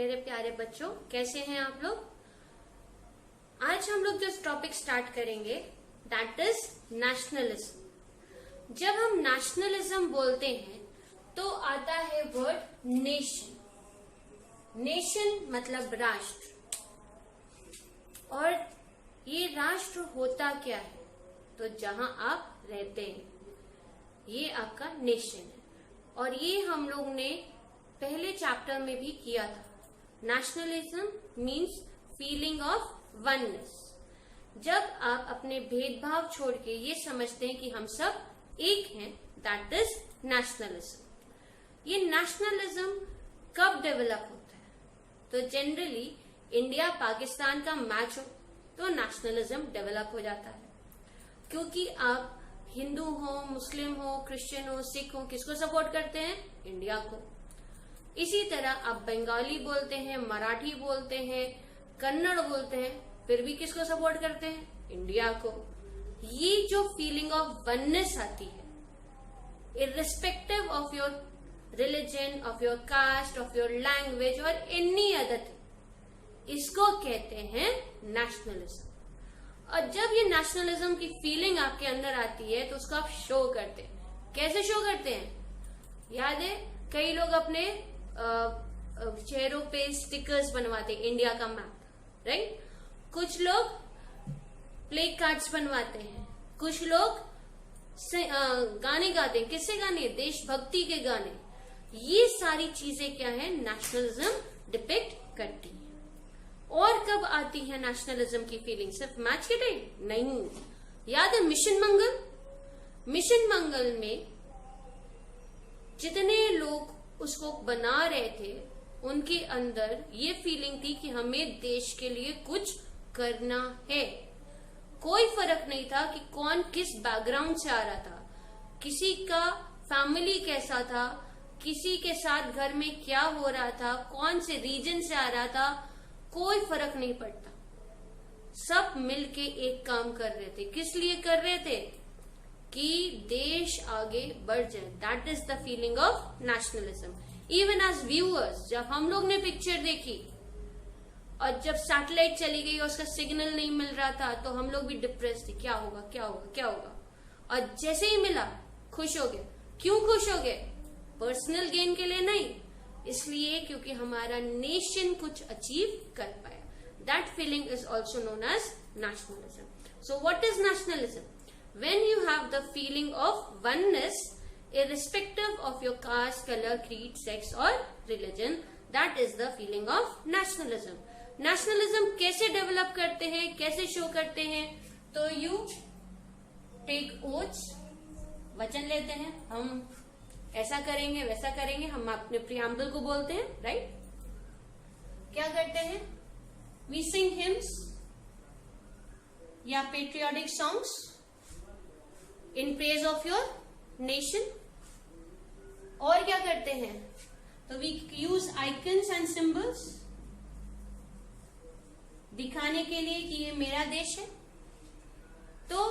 मेरे प्यारे बच्चों, कैसे हैं आप लोग। आज हम लोग जो टॉपिक स्टार्ट करेंगे दैट इज नेशनलिज्म। जब हम नेशनलिज्म बोलते हैं तो आता है वर्ड नेशन। नेशन मतलब राष्ट्र, और ये राष्ट्र होता क्या है, तो जहां आप रहते हैं ये आपका नेशन है। और ये हम लोग ने पहले चैप्टर में भी किया था। Nationalism means feeling of oneness. जब आप अपने भेदभाव छोड़ के ये समझते हैं कि हम सब एक हैं, दैट इज नेशनलिज्म। ये नेशनलिज्म कब डेवलप होता है, तो जनरली इंडिया पाकिस्तान का मैच हो तो नेशनलिज्म डेवलप हो जाता है, क्योंकि आप हिंदू हो, मुस्लिम हो, क्रिश्चियन हो, सिख हो, किसको सपोर्ट करते हैं? इंडिया को। इसी तरह आप बंगाली बोलते हैं, मराठी बोलते हैं, कन्नड़ बोलते हैं, फिर भी किसको सपोर्ट करते हैं? इंडिया को। ये जो फीलिंग ऑफ वननेस आती है, irrespective of your religion, of your cast, of your language और एनी अदर थिंग, इसको कहते हैं नेशनलिज्म। और जब ये नेशनलिज्म की फीलिंग आपके अंदर आती है तो उसको आप शो करते हैं। कैसे शो करते हैं? याद है, कई लोग अपने चेहरों पे स्टिकर्स बनवाते हैं, इंडिया का मैप, राइट। कुछ लोग प्ले कार्ड्स बनवाते हैं, कुछ लोग गाने गाते हैं। किससे गाने? देशभक्ति के गाने। ये सारी चीजें क्या है? नेशनलिज्म डिपिक्ट करती है। और कब आती है नेशनलिज्म की फीलिंग? सिर्फ मैच के टाइम? नहीं। याद है मिशन मंगल? मिशन मंगल में जितने लोग उसको बना रहे थे, उनके अंदर ये फीलिंग थी कि हमें देश के लिए कुछ करना है। कोई फर्क नहीं था कि कौन किस बैकग्राउंड से आ रहा था, किसी का फैमिली कैसा था, किसी के साथ घर में क्या हो रहा था, कौन से रीजन से आ रहा था, कोई फर्क नहीं पड़ता। सब मिलके एक काम कर रहे थे। किस लिए कर रहे थे? कि देश आगे बढ़ जाए। That is the feeling of nationalism. Even as viewers, जब हम लोग ने पिक्चर देखी और जब सैटेलाइट चली गई और उसका सिग्नल नहीं मिल रहा था, तो हम लोग भी डिप्रेस थे। क्या होगा, क्या होगा, क्या होगा? और जैसे ही मिला, खुश हो गए। क्यों खुश हो गए? पर्सनल गेन के लिए नहीं, इसलिए क्योंकि हमारा नेशन कुछ अचीव कर पाया। That feeling is also known as nationalism. So what is nationalism? When you have the feeling of oneness, irrespective of your caste, color, creed, sex or religion, that is the feeling of nationalism. Nationalism कैसे develop करते हैं, कैसे show करते हैं? तो you take oaths, वचन लेते हैं, हम ऐसा करेंगे, वैसा करेंगे, हम अपने प्रियम्बल को बोलते हैं, राइट। क्या करते हैं? We sing hymns या patriotic songs in praise of your nation। और क्या करते हैं? तो we use icons and symbols, दिखाने के लिए कि ये मेरा देश है। तो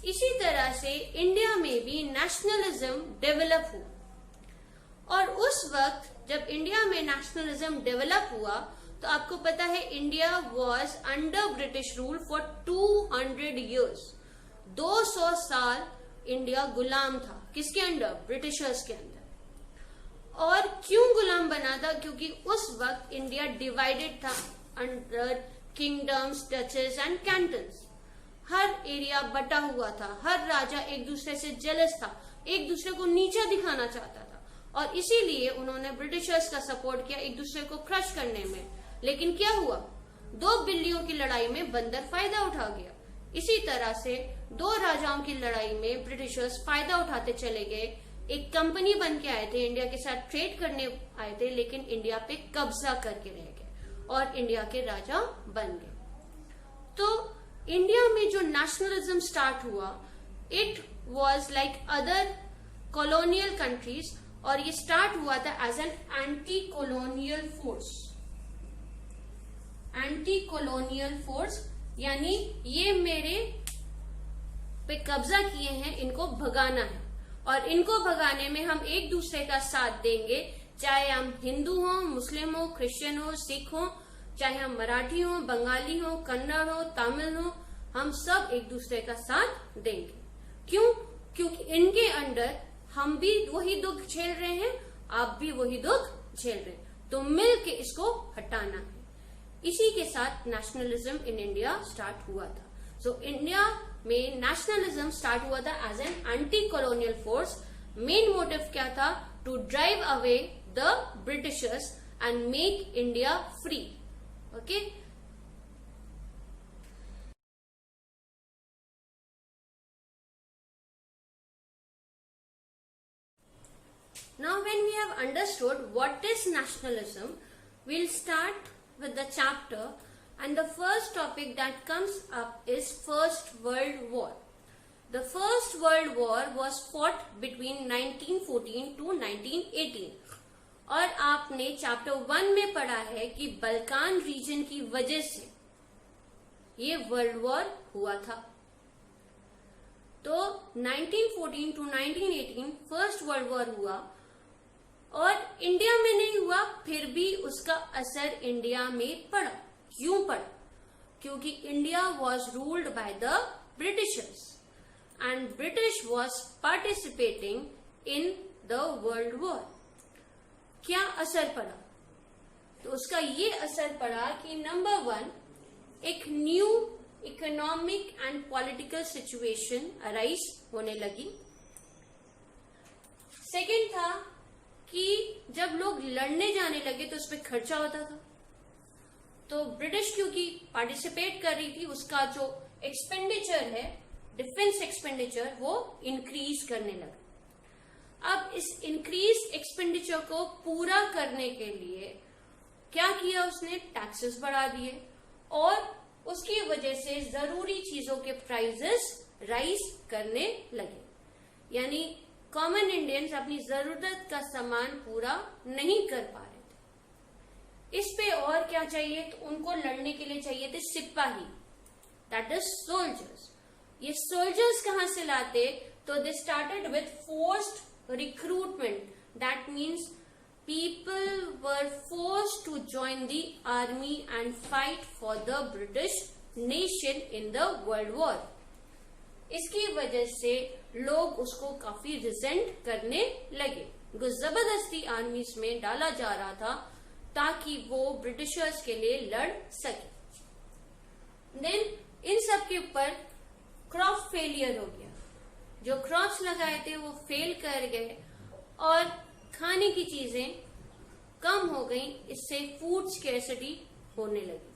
इसी तरह से इंडिया में भी नेशनलिज्म डेवलप हुआ। और उस वक्त जब इंडिया में नेशनलिज्म डेवलप हुआ, तो आपको पता है India was under British rule for 200 years। 200 साल इंडिया गुलाम था। किसके अंडर? ब्रिटिशर्स के अंदर। और क्यों गुलाम बना था? क्योंकि उस वक्त इंडिया डिवाइडेड था under kingdoms, duchess and cantons. Her area बटा हुआ था, हर राजा एक दूसरे से जेलस था, एक दूसरे को नीचा दिखाना चाहता था, और इसीलिए उन्होंने ब्रिटिशर्स का सपोर्ट किया एक दूसरे को क्रश करने में। लेकिन क्या हुआ? 2 बिल्लियों की लड़ाई में बंदर फायदा उठा गया। इसी तरह से 2 राजाओं की लड़ाई में ब्रिटिशर्स फायदा उठाते चले गए। एक कंपनी बन के आए थे, इंडिया के साथ ट्रेड करने आए थे, लेकिन इंडिया पे कब्जा करके रह गए और इंडिया के राजा बन गए। तो इंडिया में जो नेशनलिज्म स्टार्ट हुआ, it was like other colonial countries, और ये स्टार्ट हुआ था as an anti colonial force. Anti colonial force यानी ये मेरे पे कब्जा किए हैं, इनको भगाना है, और इनको भगाने में हम एक दूसरे का साथ देंगे, चाहे हम हिंदू हो, मुस्लिम हो, क्रिश्चियन हो, सिख हो, चाहे हम मराठी हो, बंगाली हो, कन्नड़ हो, तमिल हो, हम सब एक दूसरे का साथ देंगे। क्यों? क्योंकि इनके अंडर हम भी वही दुख झेल रहे हैं, आप भी वही दुख झेल रहे हैं, तो मिल के इसको हटाना है। इसी के साथ नेशनलिज्म इन इंडिया स्टार्ट हुआ था। सो इंडिया में नेशनलिज्म स्टार्ट हुआ था as an anti colonial force. Main motive क्या था? To drive away the Britishers and make India free. Okay, now when we have understood what is nationalism, we'll start with the chapter, and the first topic that comes up is First World War. The First World War was fought between 1914 to 1918 और आपने chapter 1 में पढ़ा है कि Balkan reason की वजह से ये वर्ल्ड वॉर हुआ था। तो 1914 टू 1918 फर्स्ट वर्ल्ड वॉर हुआ और इंडिया में नहीं हुआ, फिर भी उसका असर इंडिया में पड़ा। क्यों पड़ा? क्योंकि India was ruled by the Britishers and British was participating in the world war. क्या असर पड़ा? तो उसका ये असर पड़ा कि नंबर 1, एक new economic and political situation arise होने लगी। सेकेंड था कि जब लोग लड़ने जाने लगे तो उसपे खर्चा होता था, तो ब्रिटिश क्योंकि पार्टिसिपेट कर रही थी, उसका जो एक्सपेंडिचर है, डिफेंस एक्सपेंडिचर, वो इंक्रीज करने लगा। अब इस इंक्रीज एक्सपेंडिचर को पूरा करने के लिए क्या किया उसने? टैक्सेस बढ़ा दिए और उसकी वजह से जरूरी चीजों के प्राइसेस राइज करने लगे। यानी कॉमन इंडियंस अपनी जरूरत का सामान पूरा नहीं कर पा रहे थे। इस पे और क्या चाहिए? तो उनको लड़ने के लिए चाहिए थे सिपाही, दैट इज सोल्जर्स। ये सोल्जर्स कहां से लाते? तो they started with forced recruitment, that means people were forced to join the army and fight for the British nation in the World War. इसकी वजह से लोग उसको काफी रिजेंट करने लगे, क्योंकि जबरदस्ती आर्मीज में डाला जा रहा था ताकि वो ब्रिटिशर्स के लिए लड़ सके। देन इन सब के ऊपर क्रॉप फेलियर हो गया, जो क्रॉप्स लगाए थे वो फेल कर गए और खाने की चीजें कम हो गई, इससे फूड स्कैर्सिटी होने लगी।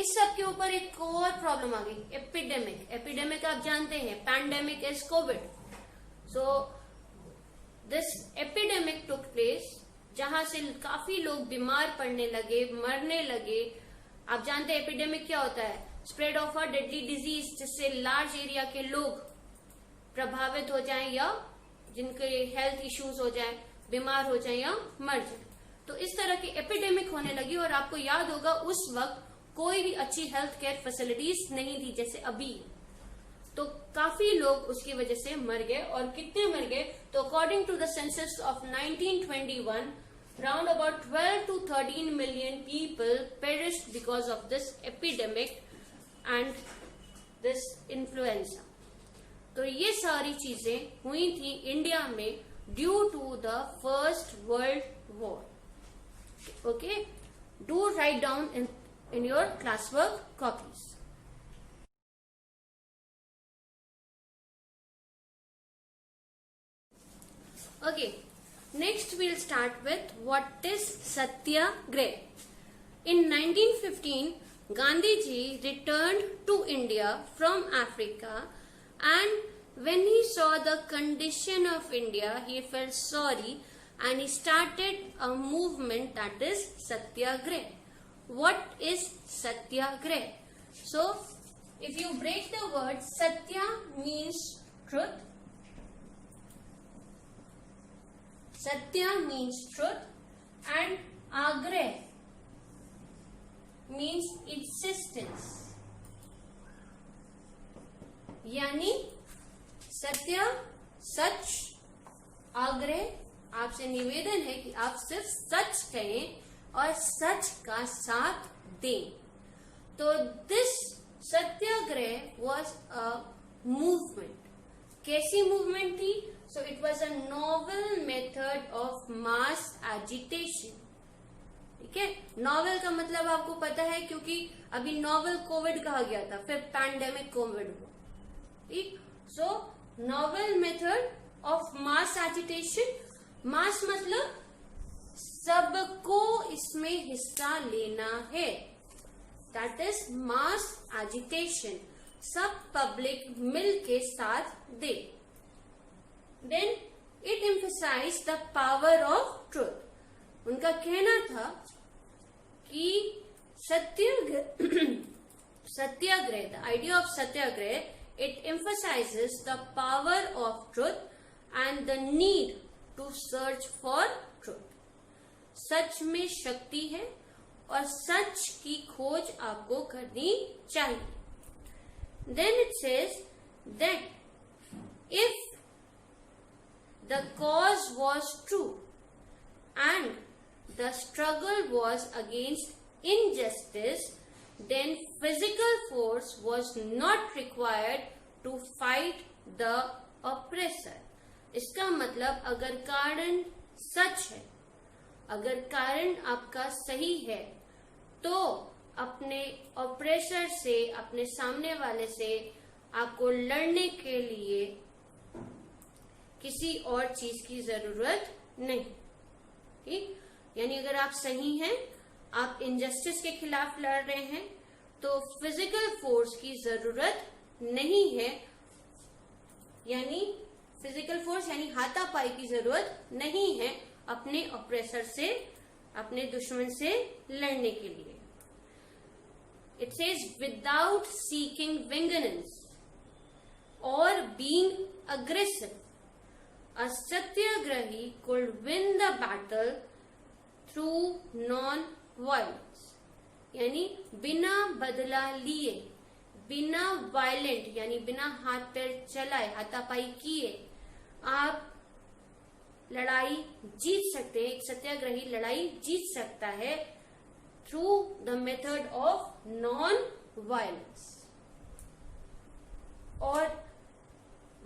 इस सब के ऊपर एक और प्रॉब्लम आ गई, एपिडेमिक। एपिडेमिक आप जानते हैं, pandemic is Covid. So this epidemic took place, जहां से काफी लोग बीमार पड़ने लगे, मरने लगे। आप जानते हैं एपिडेमिक क्या होता है? Spread of a deadly disease, जिससे लार्ज एरिया के लोग प्रभावित हो जाएं या जिनके हेल्थ इश्यूज हो जाए, बीमार हो जाए या मर जाए। तो इस तरह की एपिडेमिक होने लगी और आपको याद होगा उस वक्त कोई भी अच्छी हेल्थ केयर फैसिलिटीज नहीं थी जैसे अभी। तो काफी लोग उसकी वजह से मर गए। और कितने मर गए? तो according to the census of 1921, round about 12 to 13 million people perished because of this epidemic and this influenza. तो ये सारी चीजें हुई थी इंडिया में due to the first world war. Okay, do write down in your class work copies. Okay, next we'll start with what is Satyagrah. In 1915, Gandhi ji returned to India from Africa, and when he saw the condition of India, he felt sorry and he started a movement that is Satyagrah. What is Satyagrah? So, if you break the word, Satya means truth. Satya means truth and Agrah means insistence. यानी सत्य, सच, आग्रह आपसे निवेदन है कि आप सिर्फ सच कहें और सच का साथ दें। तो this Satyagraha was a movement. कैसी मूवमेंट थी? So it was a novel method of mass agitation. ठीक है, नॉवल का मतलब आपको पता है, क्योंकि अभी नॉवल कोविड कहा गया था, फिर पैंडेमिक कोविड हुआ। ठीक, so novel method of mass agitation. Mass मतलब सबको इसमें हिस्सा लेना है, दैट इज मास एजिटेशन। सब पब्लिक मिल के साथ दे। Then it emphasize the power of truth. उनका कहना था कि satyagraha, the idea of satyagraha, it emphasizes the power of truth and the need to search for truth. सच में शक्ति है और सच की खोज आपको करनी चाहिए। Then it says that if the cause was true and the struggle was against injustice, then physical force was not required to fight the oppressor. इसका मतलब अगर कारण सच है, अगर कारण आपका सही है, तो अपने ऑपरेसर से, अपने सामने वाले से आपको लड़ने के लिए किसी और चीज की जरूरत नहीं। ठीक, यानी अगर आप सही हैं, आप इनजस्टिस के खिलाफ लड़ रहे हैं, तो फिजिकल फोर्स की जरूरत नहीं है, यानी फिजिकल फोर्स यानी हाथापाई की जरूरत नहीं है अपने ऑपरेसर से, अपने दुश्मन से लड़ने के लिए। It says without seeking vengeance और being aggressive, a satyagrahi could win the battle through non violence. यानी बिना बदला लिए, बिना वायलेंट यानी बिना हाथ पैर चलाए, हाथापाई किए, आप लड़ाई जीत सकते हैं। एक सत्याग्रही लड़ाई जीत सकता है through the method of non violence. और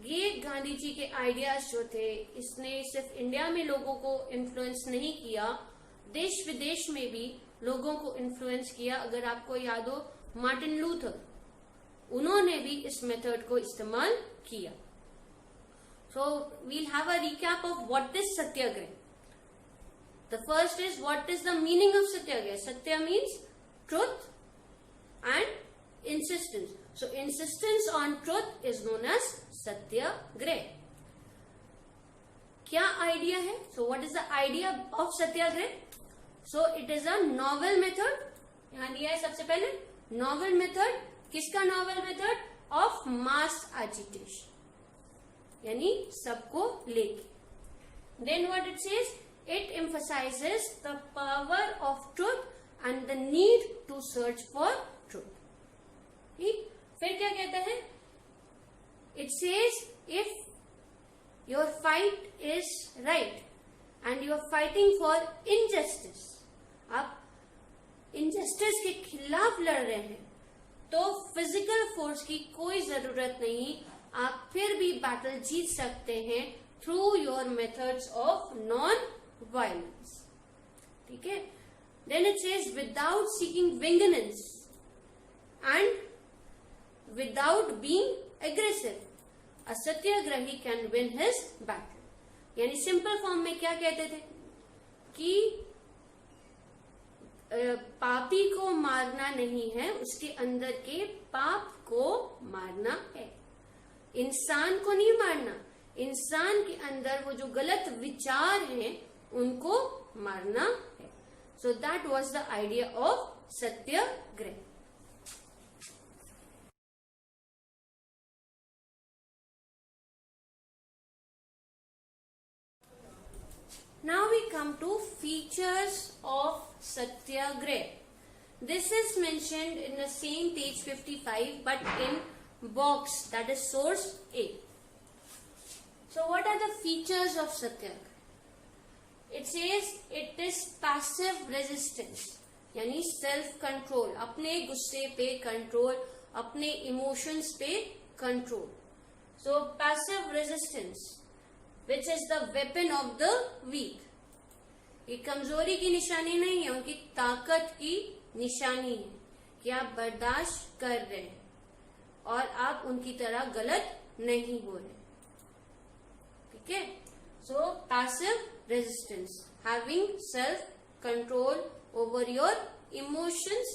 ये गांधी जी के आइडियाज जो थे, इसने सिर्फ इंडिया में लोगों को इन्फ्लुएंस नहीं किया, देश विदेश में भी लोगों को इन्फ्लुएंस किया। अगर आपको याद हो, मार्टिन लूथर, उन्होंने भी इस मेथड को इस्तेमाल किया। So we'll have a recap of what is satyagraha. The first is what is the meaning of satyagraha. Satya means truth and insistence. So insistence on truth is known as satyagraha. क्या आइडिया है? So what is the idea of satyagraha? So it is a novel method. यहां दिया है सबसे पहले novel method. किसका novel method? Of mass agitation, यानी सबको लेके। Then what it says, it emphasises the power of truth and the need to search for truth. ठीक, फिर क्या कहता है? It says if your fight is right and you are fighting for injustice, आप injustice के खिलाफ लड़ रहे हैं, तो फिजिकल फोर्स की कोई जरूरत नहीं, आप फिर भी बैटल जीत सकते हैं through your methods of non violence. ठीक है, then it says without seeking vengeance and without being aggressive, a satyagrahi can win his battle. यानी सिंपल फॉर्म में क्या कहते थे कि पापी को मारना नहीं है, उसके अंदर के पाप को मारना है। इंसान को नहीं मारना, इंसान के अंदर वो जो गलत विचार हैं उनको मारना है। So that was the idea of Satyagraha. Now we come to features of Satyagrah. This is mentioned in the same page 55 but in box, that is source A. So what are the features of Satyagrah? It says it is passive resistance, यानी self control, अपने गुस्से पे control, अपने emotions पे control. So passive resistance which is the weapon of the weak. ये कमजोरी की निशानी नहीं है, उनकी ताकत की निशानी है कि आप बर्दाश्त कर रहे हैं और आप उनकी तरह गलत नहीं हो रहे. ठीक है. So passive resistance, having self control over your emotions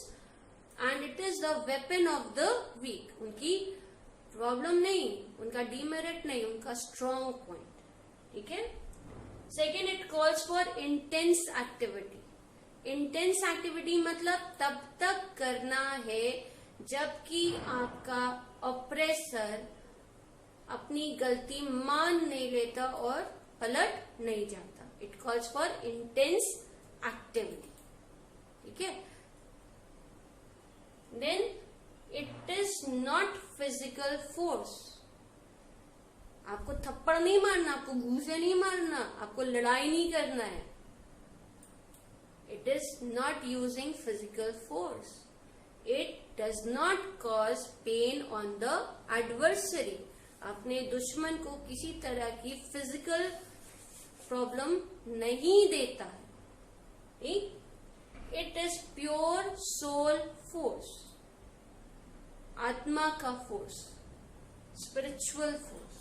and it is the weapon of the weak. उनकी प्रॉब्लम नहीं, उनका डीमेरिट नहीं, उनका स्ट्रॉन्ग पॉइंट. ठीक है. Second, it calls for intense activity. Intense activity मतलब तब तक करना है जबकि आपका ऑप्रेसर अपनी गलती मान नहीं लेता और पलट नहीं जाता. It calls for intense activity. ठीक है. Then it is not physical force. आपको थप्पड़ नहीं मारना, आपको घूसे नहीं मारना, आपको लड़ाई नहीं करना है. It is not using physical force. It does not cause pain on the adversary. अपने दुश्मन को किसी तरह की फिजिकल प्रॉब्लम नहीं देता है. ठीक. It is pure soul force, आत्मा का force, spiritual force.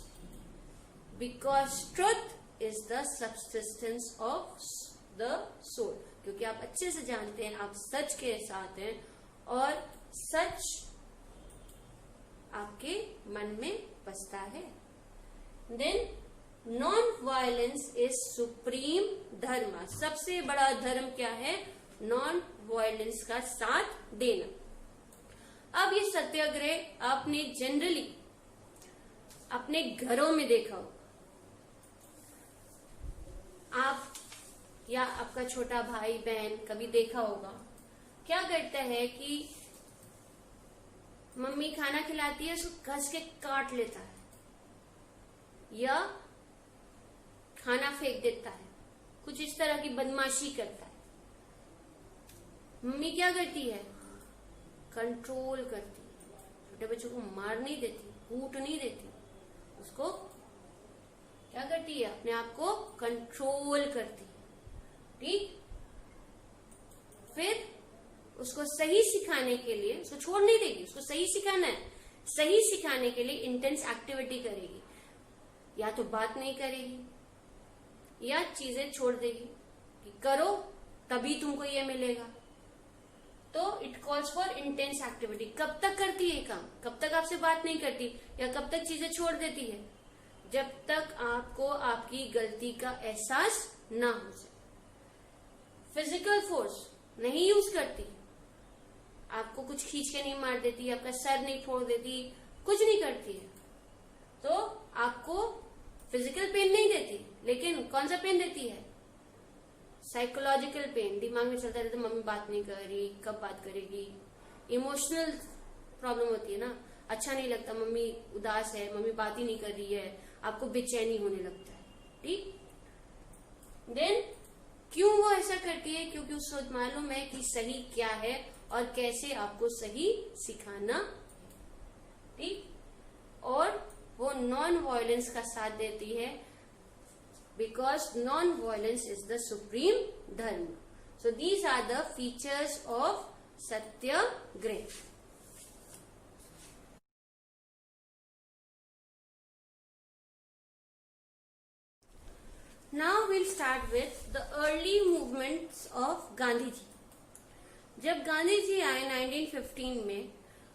Because truth is the subsistence of the soul. क्योंकि आप अच्छे से जानते हैं, आप सच के साथ हैं और सच आपके मन में बसता है. Then non violence is supreme dharma. सबसे बड़ा धर्म क्या है? नॉन वायलेंस का साथ देना. अब ये सत्याग्रह आपने जनरली अपने घरों में देखा होगा. आप या आपका छोटा भाई बहन कभी देखा होगा, क्या करता है कि मम्मी खाना खिलाती है, उसको घस के काट लेता है या खाना फेंक देता है, कुछ इस तरह की बदमाशी करता है. मम्मी क्या करती है? कंट्रोल करती है. छोटे बच्चों को मार नहीं देती, कूट नहीं देती, उसको क्या करती है? अपने आप को कंट्रोल करती है. ठीक. फिर उसको सही सिखाने के लिए, उसको छोड़ नहीं देगी, उसको सही सिखाना है. सही सिखाने के लिए इंटेंस एक्टिविटी करेगी. या तो बात नहीं करेगी या चीजें छोड़ देगी कि करो तभी तुमको ये मिलेगा. तो it calls for intense activity. कब तक करती है काम? कब तक आपसे बात नहीं करती या कब तक चीजें छोड़ देती है? जब तक आपको आपकी गलती का एहसास ना हो जाए. फिजिकल फोर्स नहीं यूज करती. आपको कुछ खींच के नहीं मार देती, आपका सर नहीं फोड़ देती, कुछ नहीं करती है. तो आपको फिजिकल पेन नहीं देती, लेकिन कौन सा पेन देती है? Psychological pen. दिमाग में चलता रहता, मम्मी बात नहीं कर रही, कब बात करेगी. इमोशनल प्रॉब्लम होती है ना, अच्छा नहीं लगता, मम्मी उदास है, मम्मी बात ही नहीं कर रही है, आपको बेचैनी होने लगता है. ठीक. देन क्यों वो ऐसा करती है? क्योंकि उसको मालूम है कि सही क्या है और कैसे आपको सही सिखाना. ठीक. और वो नॉन वायलेंस का साथ देती है because non-violence is the supreme dharma. So these are the features of Satyagraha. Now we'll start with the early movements of Gandhi ji. जब गांधी जी आए 1915 में,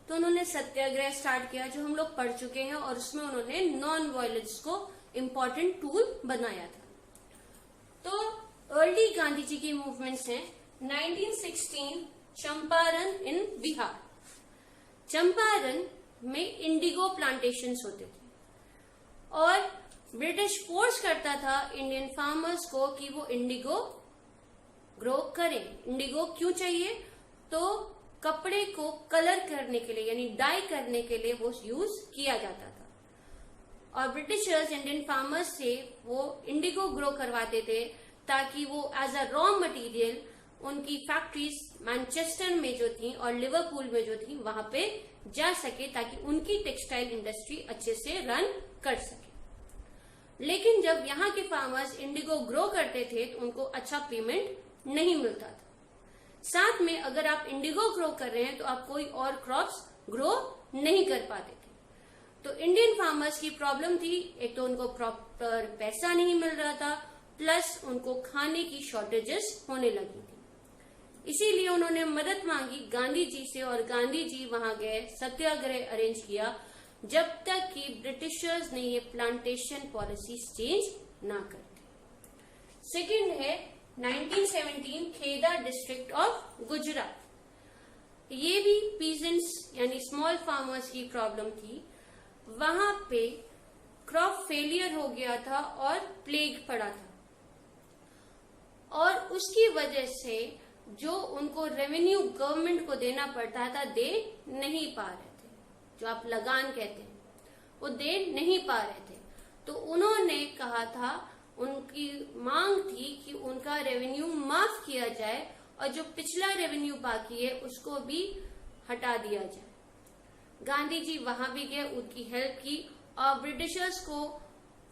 तो उन्होंने सत्याग्रह स्टार्ट किया जो हम लोग पढ़ चुके हैं, और उसमें उन्होंने नॉन वायलेंस को इम्पोर्टेंट टूल बनाया था. तो अर्ली गांधी जी की मूवमेंट्स हैं. 1916 चंपारण इन बिहार. चंपारण में इंडिगो प्लांटेशंस होते थे और ब्रिटिश फोर्स करता था इंडियन फार्मर्स को कि वो इंडिगो ग्रो करें. इंडिगो क्यों चाहिए? तो कपड़े को कलर करने के लिए, यानी डाई करने के लिए वो यूज किया जाता था. और ब्रिटिशर्स इंडियन फार्मर्स से वो इंडिगो ग्रो करवाते थे ताकि वो एज अ रॉ मटेरियल उनकी फैक्ट्रीज मैनचेस्टर में जो थी और लिवरपूल में जो थी वहां पे जा सके, ताकि उनकी टेक्सटाइल इंडस्ट्री अच्छे से रन कर सके। लेकिन जब यहाँ के फार्मर्स इंडिगो ग्रो करते थे तो उनको अच्छा पेमेंट नहीं मिलता था। साथ में अगर आप इंडिगो ग्रो कर रहे हैं तो आप कोई और क्रॉप्स ग्रो नहीं कर पाते थे। तो इंडियन फार्मर्स की प्रॉब्लम थी, एक तो उनको प्रॉपर पैसा नहीं मिल रहा था, प्लस उनको खाने की शॉर्टेजेस होने लगी थी। इसीलिए उन्होंने मदद मांगी गांधी जी से और गांधी जी वहां गए, सत्याग्रह अरेंज किया जब तक कि ब्रिटिशर्स ने ये प्लांटेशन पॉलिसीज चेंज ना करते। सेकंड है 1917 खेदा डिस्ट्रिक्ट ऑफ गुजरात। ये भी पीजेंट्स यानी स्मॉल फार्मर्स की प्रॉब्लम थी। वहां पे क्रॉप फेलियर हो गया था और प्लेग पड़ा था, और उसकी वजह से जो उनको रेवेन्यू गवर्नमेंट को देना पड़ता था दे नहीं पा रहे थे, जो आप लगान कहते हैं वो दे नहीं पा रहे थे। तो उन्होंने कहा था, उनकी मांग थी कि उनका रेवेन्यू माफ किया जाए और जो पिछला रेवेन्यू बाकी है उसको भी हटा दिया जाए। गांधी जी वहां भी गए, उनकी हेल्प की और ब्रिटिशर्स को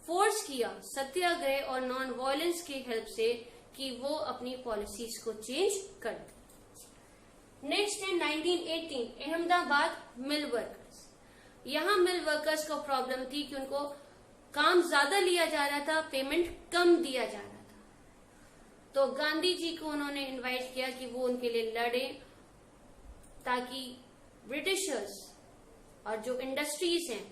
फोर्स किया सत्याग्रह और नॉन वायलेंस की हेल्प से कि वो अपनी पॉलिसीज को चेंज कर दे। नेक्स्ट है 1918 अहमदाबाद मिल वर्कर्स। यहाँ मिल वर्कर्स को प्रॉब्लम थी कि उनको काम ज्यादा लिया जा रहा था, पेमेंट कम दिया जा रहा था। तो गांधी जी को उन्होंने इनवाइट किया कि वो उनके लिए लड़े ताकि ब्रिटिशर्स और जो इंडस्ट्रीज हैं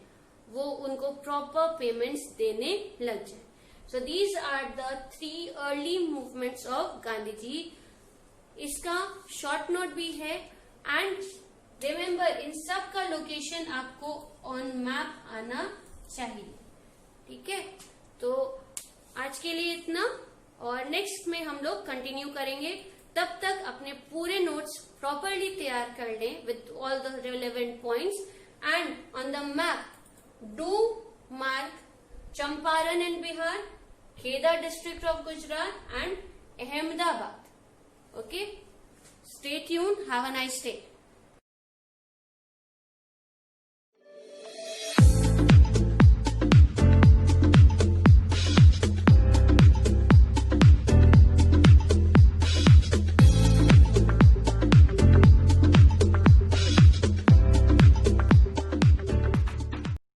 वो उनको प्रॉपर पेमेंट्स देने लग जाए। So these are the 3 early movements of Gandhi ji. इसका शॉर्ट नोट भी है एंड रिमेम्बर इन सब का लोकेशन आपको ऑन मैप आना चाहिए, ठीक है। तो आज के लिए इतना, और नेक्स्ट में हम लोग कंटिन्यू करेंगे। तब तक अपने पूरे नोट्स प्रॉपरली तैयार कर लें with all the relevant points and on the map do mark Champaran in Bihar, Kheda district of Gujarat and Ahmedabad. Okay, stay tuned, have a nice day.